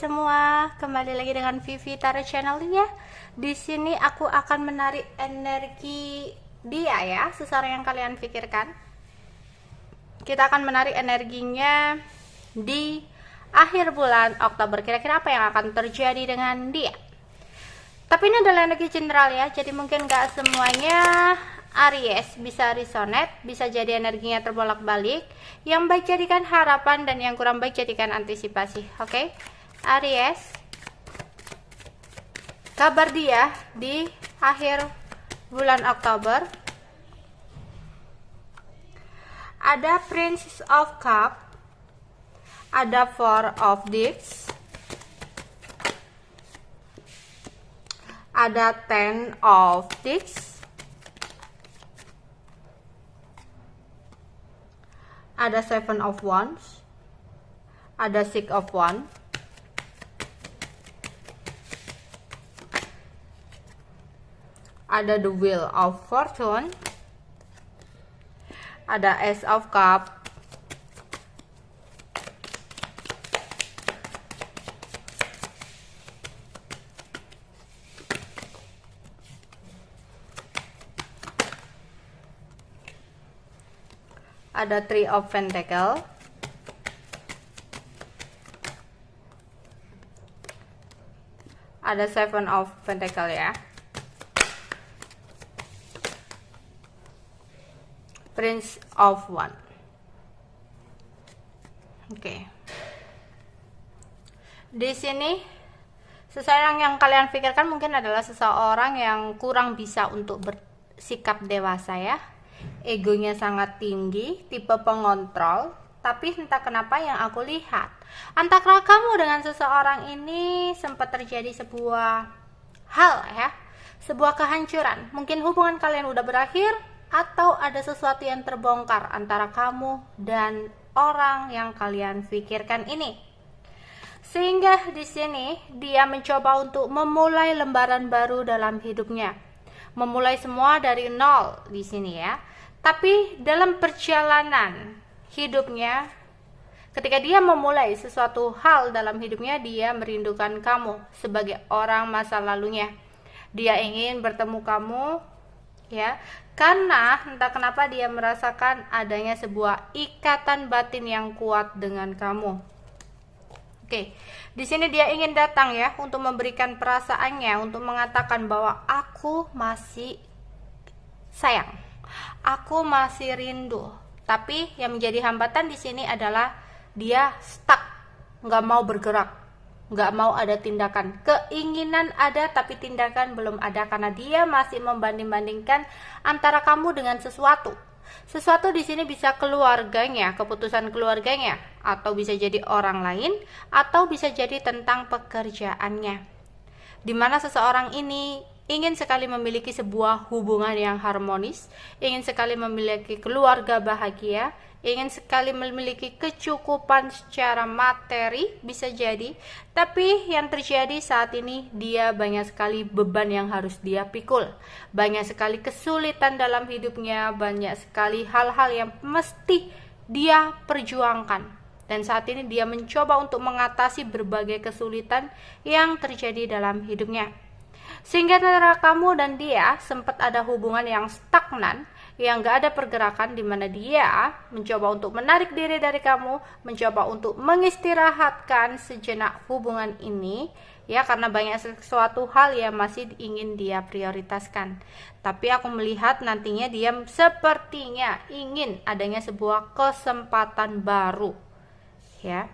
semua, kembali lagi dengan Vivi Tarot Channel ya. Di sini aku akan menarik energi dia ya, seseorang yang kalian pikirkan. Kita akan menarik energinya di akhir bulan Oktober. Kira-kira apa yang akan terjadi dengan dia? Tapi ini adalah energi general ya, jadi mungkin gak semuanya Aries bisa resonate, bisa jadi energinya terbolak-balik. Yang baik jadikan harapan dan yang kurang baik jadikan antisipasi. Oke, Aries, kabar dia di akhir bulan Oktober. Ada Prince of Cup, ada Four of Discs, ada Ten of Discs, ada Seven of Wands, ada Six of Wands, ada The Wheel of Fortune, ada Ace of Cup, ada Three of Pentacles, ada Seven of Pentacles ya, Prince of Wands. Oke. Di sini seseorang yang kalian pikirkan mungkin adalah seseorang yang kurang bisa untuk bersikap dewasa ya. Egonya sangat tinggi, tipe pengontrol, tapi entah kenapa yang aku lihat antara kamu dengan seseorang ini sempat terjadi sebuah hal ya, sebuah kehancuran. Mungkin hubungan kalian udah berakhir atau ada sesuatu yang terbongkar antara kamu dan orang yang kalian pikirkan ini. Sehingga di sini dia mencoba untuk memulai lembaran baru dalam hidupnya. Memulai semua dari nol di sini ya. Tapi dalam perjalanan hidupnya, ketika dia memulai sesuatu hal dalam hidupnya, dia merindukan kamu sebagai orang masa lalunya. Dia ingin bertemu kamu ya, karena entah kenapa dia merasakan adanya sebuah ikatan batin yang kuat dengan kamu. Oke, di sini dia ingin datang ya untuk memberikan perasaannya, untuk mengatakan bahwa aku masih sayang, aku masih rindu. Tapi yang menjadi hambatan di sini adalah dia stuck, nggak mau bergerak, nggak mau ada tindakan. Keinginan ada tapi tindakan belum ada karena dia masih membanding-bandingkan antara kamu dengan sesuatu. Sesuatu di sini bisa keluarganya, keputusan keluarganya, atau bisa jadi orang lain, atau bisa jadi tentang pekerjaannya. Dimana seseorang ini ingin sekali memiliki sebuah hubungan yang harmonis, ingin sekali memiliki keluarga bahagia, ingin sekali memiliki kecukupan secara materi, bisa jadi. Tapi yang terjadi saat ini, dia banyak sekali beban yang harus dia pikul, banyak sekali kesulitan dalam hidupnya, banyak sekali hal-hal yang mesti dia perjuangkan. Dan saat ini dia mencoba untuk mengatasi berbagai kesulitan yang terjadi dalam hidupnya. Sehingga antara kamu dan dia sempat ada hubungan yang stagnan, yang gak ada pergerakan, di mana dia mencoba untuk menarik diri dari kamu, mencoba untuk mengistirahatkan sejenak hubungan ini ya, karena banyak sesuatu hal yang masih ingin dia prioritaskan. Tapi aku melihat nantinya dia sepertinya ingin adanya sebuah kesempatan baru ya.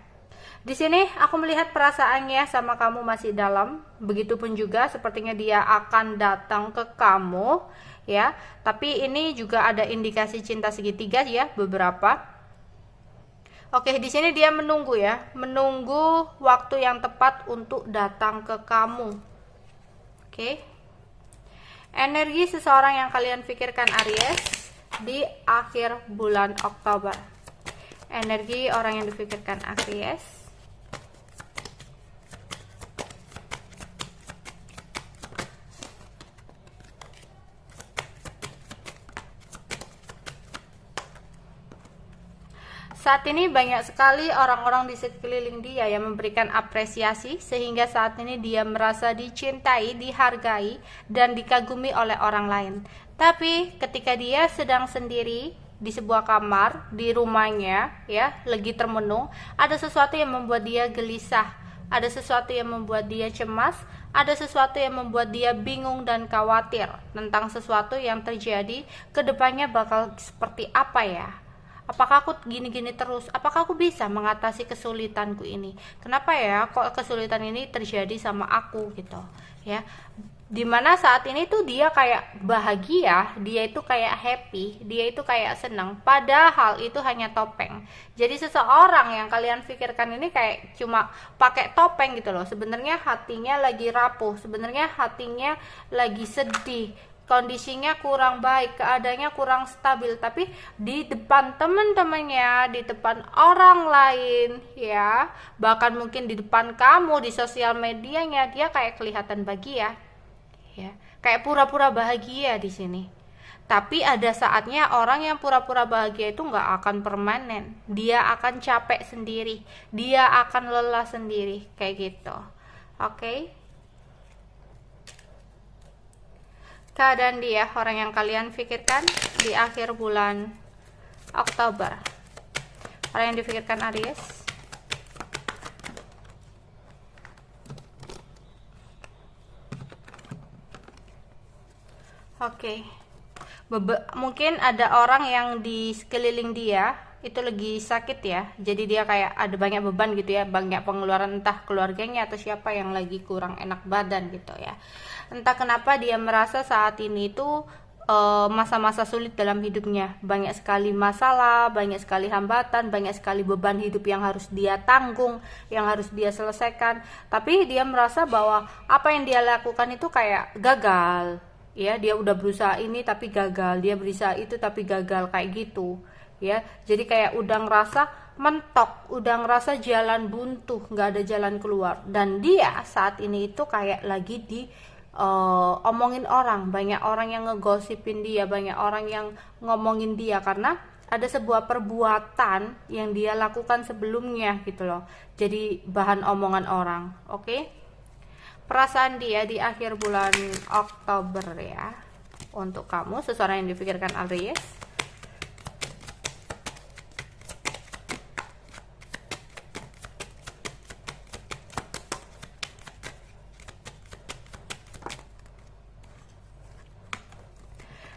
Di sini aku melihat perasaannya sama kamu masih dalam, begitupun juga sepertinya dia akan datang ke kamu ya. Tapi ini juga ada indikasi cinta segitiga ya, beberapa. Oke, di sini dia menunggu ya, menunggu waktu yang tepat untuk datang ke kamu. Oke. Energi seseorang yang kalian pikirkan Aries di akhir bulan Oktober. Energi orang yang dipikirkan Aries. Saat ini banyak sekali orang-orang di sekeliling dia yang memberikan apresiasi, sehingga saat ini dia merasa dicintai, dihargai, dan dikagumi oleh orang lain. Tapi ketika dia sedang sendiri di sebuah kamar di rumahnya, ya, lagi termenung, ada sesuatu yang membuat dia gelisah, ada sesuatu yang membuat dia cemas, ada sesuatu yang membuat dia bingung dan khawatir tentang sesuatu yang terjadi ke depannya bakal seperti apa ya. Apakah aku gini-gini terus? Apakah aku bisa mengatasi kesulitanku ini? Kenapa ya kok kesulitan ini terjadi sama aku gitu ya? Dimana saat ini tuh dia kayak bahagia, dia itu kayak happy, dia itu kayak senang, padahal itu hanya topeng. Jadi seseorang yang kalian pikirkan ini kayak cuma pakai topeng gitu loh, sebenarnya hatinya lagi rapuh, sebenarnya hatinya lagi sedih, kondisinya kurang baik, keadaannya kurang stabil, tapi di depan teman-temannya, di depan orang lain ya, bahkan mungkin di depan kamu di sosial medianya, dia kayak kelihatan bahagia ya, kayak pura-pura bahagia di sini. Tapi ada saatnya orang yang pura-pura bahagia itu nggak akan permanen, dia akan capek sendiri, dia akan lelah sendiri kayak gitu. Oke. Keadaan dia, orang yang kalian pikirkan di akhir bulan Oktober. Orang yang difikirkan Aries. Oke. Mungkin ada orang yang di sekeliling dia itu lagi sakit ya, jadi dia kayak ada banyak beban gitu ya, banyak pengeluaran, entah keluarganya atau siapa yang lagi kurang enak badan gitu ya. Entah kenapa dia merasa saat ini itu masa-masa sulit dalam hidupnya, banyak sekali masalah, banyak sekali hambatan, banyak sekali beban hidup yang harus dia tanggung, yang harus dia selesaikan. Tapi dia merasa bahwa apa yang dia lakukan itu kayak gagal ya, dia udah berusaha ini tapi gagal, dia berusaha itu tapi gagal kayak gitu ya. Jadi kayak udah ngerasa mentok, udah ngerasa jalan buntu, nggak ada jalan keluar. Dan dia saat ini itu kayak lagi di omongin orang, banyak orang yang ngegosipin dia, banyak orang yang ngomongin dia karena ada sebuah perbuatan yang dia lakukan sebelumnya gitu loh, jadi bahan omongan orang. Oke. Perasaan dia di akhir bulan Oktober ya, untuk kamu, seseorang yang dipikirkan Aries.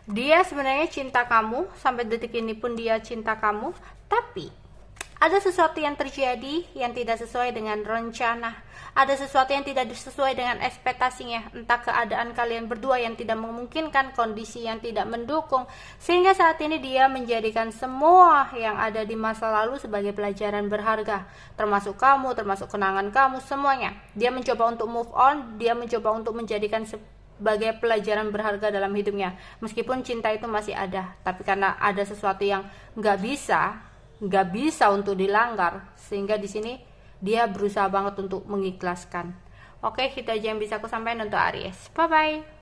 Dia sebenarnya cinta kamu, sampai detik ini pun dia cinta kamu, tapi ada sesuatu yang terjadi yang tidak sesuai dengan rencana. Ada sesuatu yang tidak sesuai dengan ekspektasinya. Entah keadaan kalian berdua yang tidak memungkinkan, kondisi yang tidak mendukung, sehingga saat ini dia menjadikan semua yang ada di masa lalu sebagai pelajaran berharga. Termasuk kamu, termasuk kenangan kamu, semuanya. Dia mencoba untuk move on, dia mencoba untuk menjadikan sebagai pelajaran berharga dalam hidupnya. Meskipun cinta itu masih ada, tapi karena ada sesuatu yang nggak bisa untuk dilanggar, sehingga di sini dia berusaha banget untuk mengikhlaskan. Oke, itu aja yang bisa aku sampaikan untuk Aries. Bye bye.